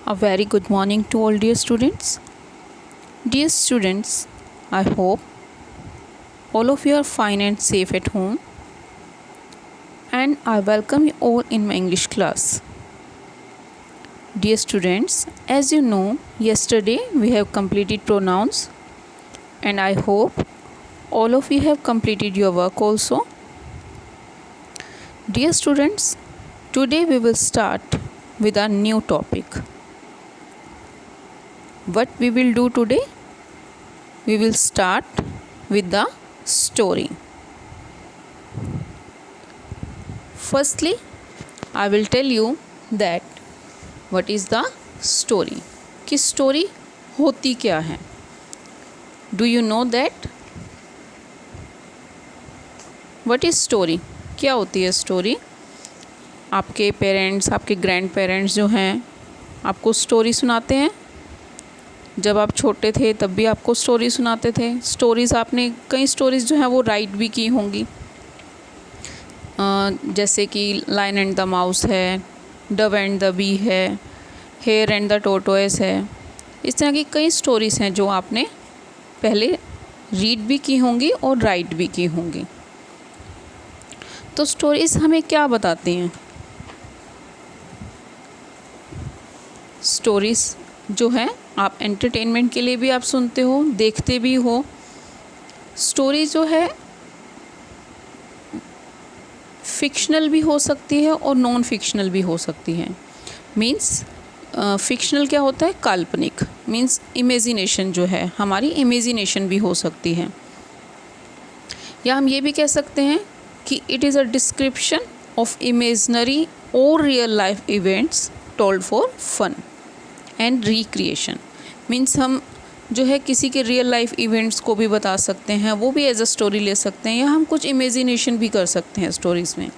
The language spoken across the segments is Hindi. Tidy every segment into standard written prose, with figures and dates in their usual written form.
A very good morning to all dear students. Dear students, I hope all of you are fine and safe at home, and I welcome you all in my English class. Dear students, as you know, yesterday we have completed pronouns, and I hope all of you have completed your work also. Dear students, today we will start with a new topic. What we will do today? We will start with the story. Firstly, I will tell you that what is the story. कि story होती क्या है? Do you know that? What is story? क्या होती है स्टोरी? आपके पेरेंट्स, आपके ग्रैंड पेरेंट्स जो हैं आपको स्टोरी सुनाते हैं. जब आप छोटे थे तब भी आपको स्टोरी सुनाते थे. स्टोरीज़ आपने कई स्टोरीज़ जो हैं वो राइट भी की होंगी, जैसे कि लायन एंड द माउस है, डव एंड द बी है, हेयर एंड द टोर्टोइस है. इस तरह की कई स्टोरीज़ हैं जो आपने पहले रीड भी की होंगी और राइट भी की होंगी. तो स्टोरीज़ हमें क्या बताती हैं? स्टोरीज़ जो है आप एंटरटेनमेंट के लिए भी आप सुनते हो, देखते भी हो. स्टोरी जो है फिक्शनल भी हो सकती है और नॉन फिक्शनल भी हो सकती है. मीन्स फिक्शनल क्या होता है? काल्पनिक. मीन्स इमेजिनेशन जो है, हमारी इमेजिनेशन भी हो सकती है. या हम ये भी कह सकते हैं कि it is a description of imaginary और real life events told for fun and recreation. Means हम जो है किसी के रियल लाइफ इवेंट्स को भी बता सकते हैं, वो भी एज अ स्टोरी ले सकते हैं, या हम कुछ इमेजिनेशन भी कर सकते हैं स्टोरीज़ में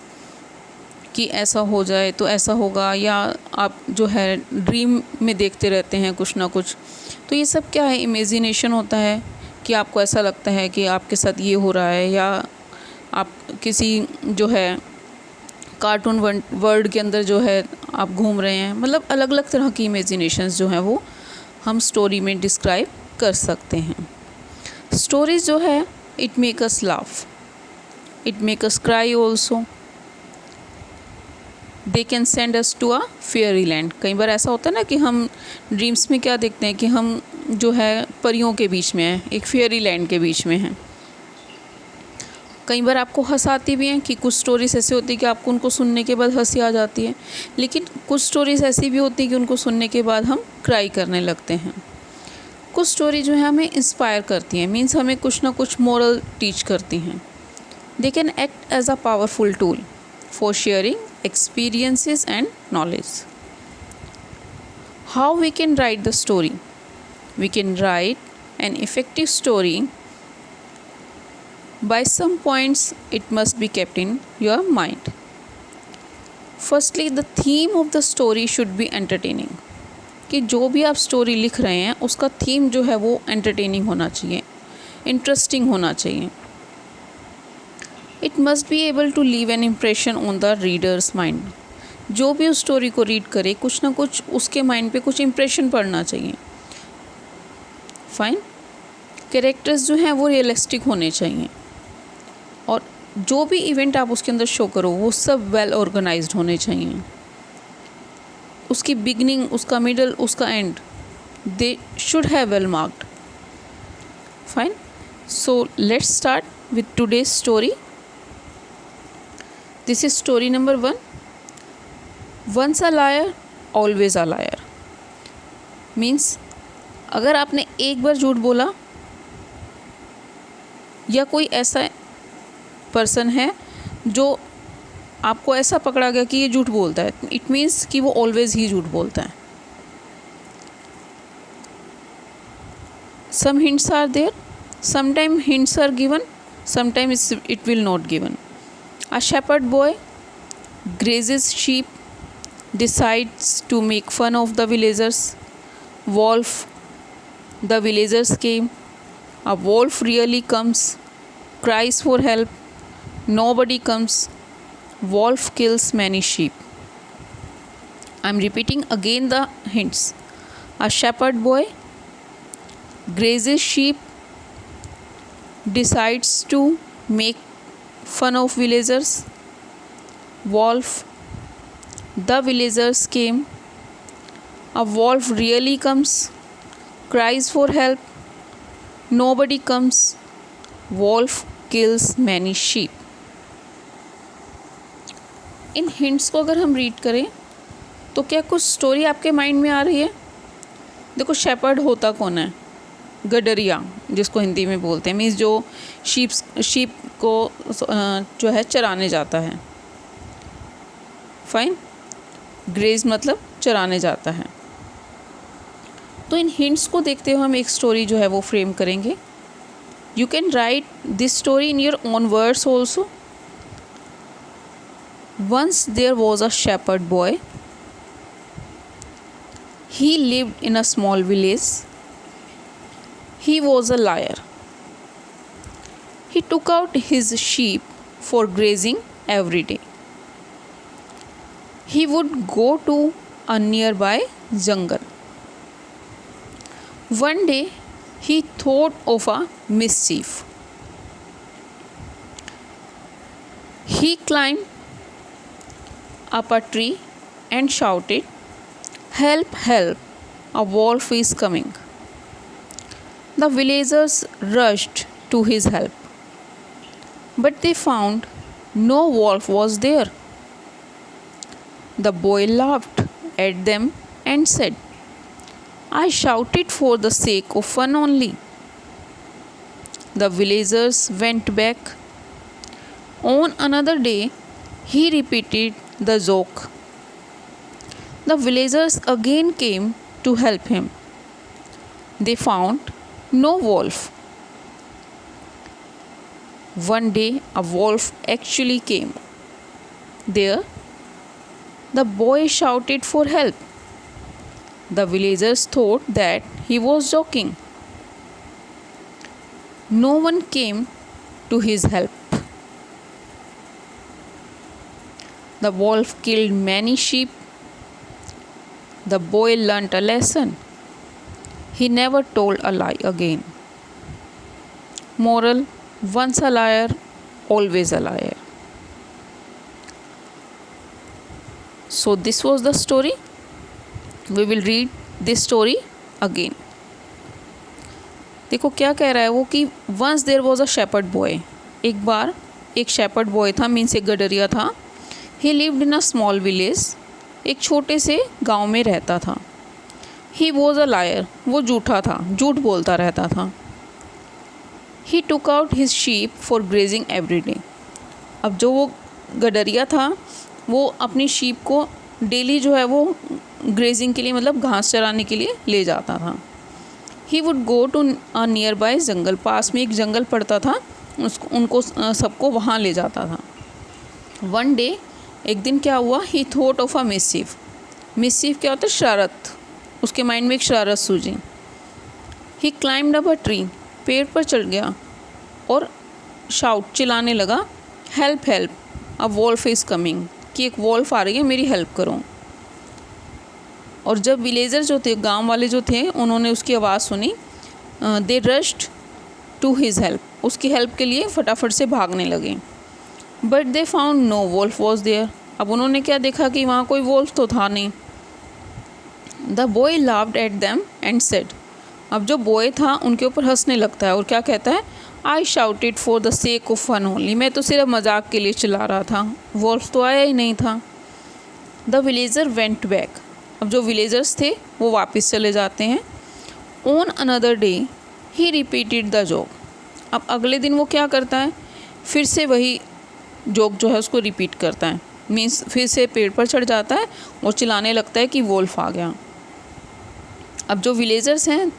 कि ऐसा हो जाए तो ऐसा होगा, या आप जो है ड्रीम में देखते रहते हैं कुछ ना कुछ. तो ये सब क्या है? इमेजिनेशन होता है कि आपको ऐसा लगता है कि आपके साथ ये हो रहा है, या आप किसी जो है कार्टून वर्ल्ड के अंदर जो है आप घूम रहे हैं. मतलब अलग अलग तरह की इमेजिनेशंस जो हैं वो हम स्टोरी में डिस्क्राइब कर सकते हैं. स्टोरीज जो है it make us laugh, it make us cry also. They can send us to a fairy land. कई बार ऐसा होता है ना कि हम ड्रीम्स में क्या देखते हैं कि हम जो है परियों के बीच में हैं, एक फेयरी लैंड के बीच में हैं. कई बार आपको हंसाती भी हैं कि कुछ स्टोरीज़ ऐसी होती है कि आपको उनको सुनने के बाद हंसी आ जाती है, लेकिन कुछ स्टोरीज़ ऐसी भी होती है कि उनको सुनने के बाद हम क्राई करने लगते हैं. कुछ स्टोरी जो है हमें इंस्पायर करती हैं, मीन्स हमें कुछ ना कुछ मोरल टीच करती हैं. They can act as a powerful tool for sharing experiences and knowledge. How we can write the story? We can write an effective story. By some points it must be kept in your mind. Firstly, the theme of the story should be entertaining. कि जो भी आप स्टोरी लिख रहे हैं उसका थीम जो है वो एंटरटेनिंग होना चाहिए, इंटरेस्टिंग होना चाहिए. It must be able to leave an impression on the reader's mind. जो भी उस स्टोरी को रीड करे कुछ ना कुछ उसके माइंड पे कुछ इम्प्रेशन पड़ना चाहिए. फाइन. कैरेक्टर्स जो हैं वो रियलिस्टिक होने चाहिए, और जो भी इवेंट आप उसके अंदर शो करो वो सब वेल ऑर्गेनाइज्ड होने चाहिए. उसकी बिगनिंग, उसका मिडल, उसका end, they should have well marked. Fine. So let's start with today's story. This is story number 1. Once a liar always a liar. Means अगर आपने एक बार झूठ बोला, या कोई ऐसा पर्सन है जो आपको ऐसा पकड़ा गया कि ये झूठ बोलता है, इट मीन्स कि वो ऑलवेज ही झूठ बोलता है. Some hints are there, sometime hints are given, sometime it will not given. A shepherd boy grazes sheep, decides to make fun of the villagers. Wolf, the villagers came. A wolf really comes, cries for help. Nobody comes. Wolf kills many sheep. I am repeating again the hints. A shepherd boy grazes sheep, decides to make fun of villagers. Wolf. The villagers came. A wolf really comes. Cries for help. Nobody comes. Wolf kills many sheep. In hints को अगर हम रीड करें तो क्या कुछ स्टोरी आपके माइंड में आ रही है? देखो, शेपर्ड होता कौन है? गडरिया, जिसको हिंदी में बोलते हैं, मीन्स जो शीप को जो है चराने जाता है. फाइन. ग्रेज मतलब चराने जाता है. तो इन हिंट्स को देखते हुए हम एक स्टोरी जो है वो फ्रेम करेंगे. You can write this story in your own words also. Once there was a shepherd boy. He lived in a small village. He was a liar. He took out his sheep for grazing every day. He would go to a nearby jungle. One day he thought of a mischief. He climbed up a tree and shouted, "Help, help, a wolf is coming." The villagers rushed to his help, but they found no wolf was there. The boy laughed at them and said, "I shouted for the sake of fun only." The villagers went back. On another day, he repeated the joke. The villagers again came to help him. They found no wolf. One day a wolf actually came. There, the boy shouted for help. The villagers thought that he was joking. No one came to his help. The wolf killed many sheep. The boy learnt a lesson. He never told a lie again. Moral: once a liar, always a liar. So this was the story. We will read this story again. देखो क्या कह रहा है वो कि once there was a shepherd boy. एक बार एक shepherd boy था, मीन्स एक गडरिया था. He lived in a small village. एक छोटे से गांव में रहता था. He was a liar. वो झूठा था, झूठ बोलता रहता था. He took out his sheep for grazing every day. अब जो वो गडरिया था वो अपनी शीप को डेली जो है वो ग्रेजिंग के लिए, मतलब घास चराने के लिए ले जाता था. He would go to a nearby जंगल. पास में एक जंगल पड़ता था, उनको सबको वहाँ ले जाता था. One day, एक दिन क्या हुआ? ही thought of a mischief. Mischief क्या होता है? शरारत. उसके माइंड में एक शरारत सूझी. He climbed up a tree. पेड़ पर चढ़ गया और शाउट, चिल्लाने लगा, help help, a wolf is coming, कि एक वॉल्फ आ रही है, मेरी हेल्प करो. और जब विलेजर जो थे, गांव वाले जो थे, उन्होंने उसकी आवाज़ सुनी, they rushed to his help. उसकी हेल्प के लिए फटाफट से भागने लगे. But they found no wolf was there. अब उन्होंने क्या देखा कि वहाँ कोई वॉल्फ तो था नहीं. The boy laughed at them and said. अब जो बॉय था उनके ऊपर हंसने लगता है और क्या कहता है? I shouted for the sake of fun only. मैं तो सिर्फ मजाक के लिए चिल्ला रहा था, वॉल्फ तो आया ही नहीं था. The villager went back. अब जो विलेजर्स थे वो वापस चले जाते हैं. On another day he repeated the joke. अब अगले दिन वो क्या करता है? फिर से वही जोक जो है उसको रिपीट करता है. मीन्स फिर से पेड़ पर चढ़ जाता है और चिल्लाने लगता है कि वोल्फ आ गया. अब जो विलेजर्स हैं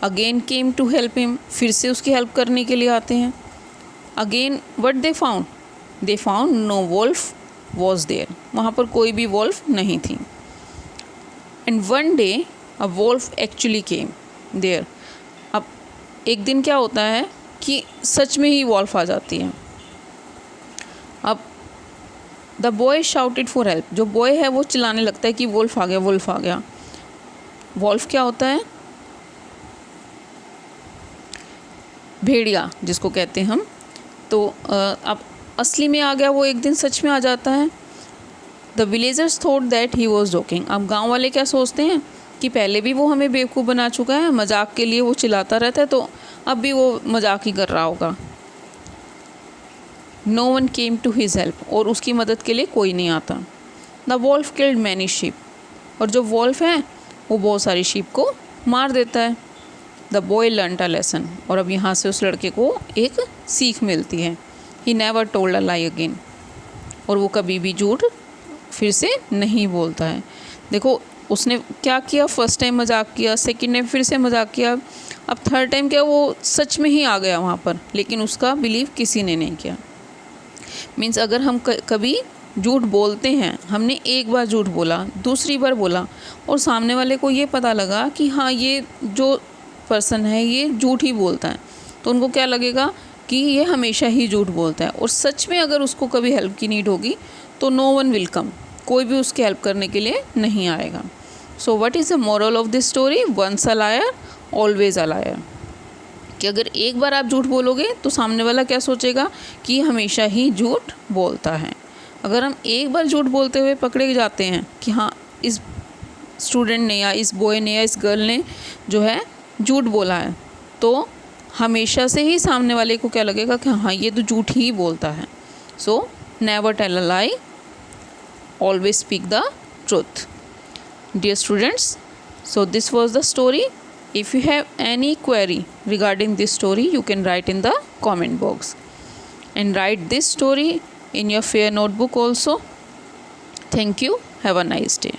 again came to help him. फिर से उसकी हेल्प करने के लिए आते हैं. Again what they found? They found no wolf was there. वहाँ पर कोई भी वोल्फ नहीं थी. And one day a wolf actually came there. अब एक दिन क्या होता है कि सच में ही वोल्फ आ जाती है. अब the boy shouted for help. जो बॉय है वो चिल्लाने लगता है कि वोल्फ आ गया, वोल्फ आ गया. वॉल्फ क्या होता है? भेड़िया जिसको कहते हैं हम। तो अब असली में आ गया वो, एक दिन सच में आ जाता है। The villagers thought that he was joking. अब गांव वाले क्या सोचते हैं कि पहले भी वो हमें बेवकूफ़ बना चुका है, मजाक के लिए वो चिल्लाता रहता है, तो अब भी वो मजाक ही कर रहा होगा। No one came to his help, और उसकी मदद के लिए कोई नहीं आता। The wolf killed many sheep, और जो वॉल्फ है वो बहुत सारी शीप को मार देता है। The boy learned a lesson, और अब यहाँ से उस लड़के को एक सीख मिलती है। He never told a lie again, और वो कभी भी झूठ फिर से नहीं बोलता है। देखो उसने क्या किया, फर्स्ट टाइम मजाक किया, सेकंड टाइम फिर से मजाक किया, अब थर्ड टाइम क्या वो सच में ही आ गया वहाँ पर, लेकिन उसका बिलीव किसी ने नहीं किया। मीन्स अगर हम कभी झूठ बोलते हैं, हमने एक बार झूठ बोला, दूसरी बार बोला, और सामने वाले को ये पता लगा कि हाँ ये जो पर्सन है ये झूठ ही बोलता है, तो उनको क्या लगेगा कि ये हमेशा ही झूठ बोलता है। और सच में अगर उसको कभी हेल्प की नीड होगी तो नो वन विल कम, कोई भी उसकी हेल्प करने के लिए नहीं आएगा। So what is the moral of this story? Once a liar always a liar. कि अगर एक बार आप झूठ बोलोगे तो सामने वाला क्या सोचेगा कि हमेशा ही झूठ बोलता है। अगर हम एक बार झूठ बोलते हुए पकड़े जाते हैं कि हाँ इस स्टूडेंट ने या इस बॉय ने या इस गर्ल ने जो है झूठ बोला है, तो हमेशा से ही सामने वाले को क्या लगेगा कि हाँ ये तो झूठ ही बोलता है। So never tell a lie, always speak the truth. Dear students, so this was the story. If you have any query regarding this story, you can write in the comment box, and write this story in your fair notebook also. Thank you. Have a nice day.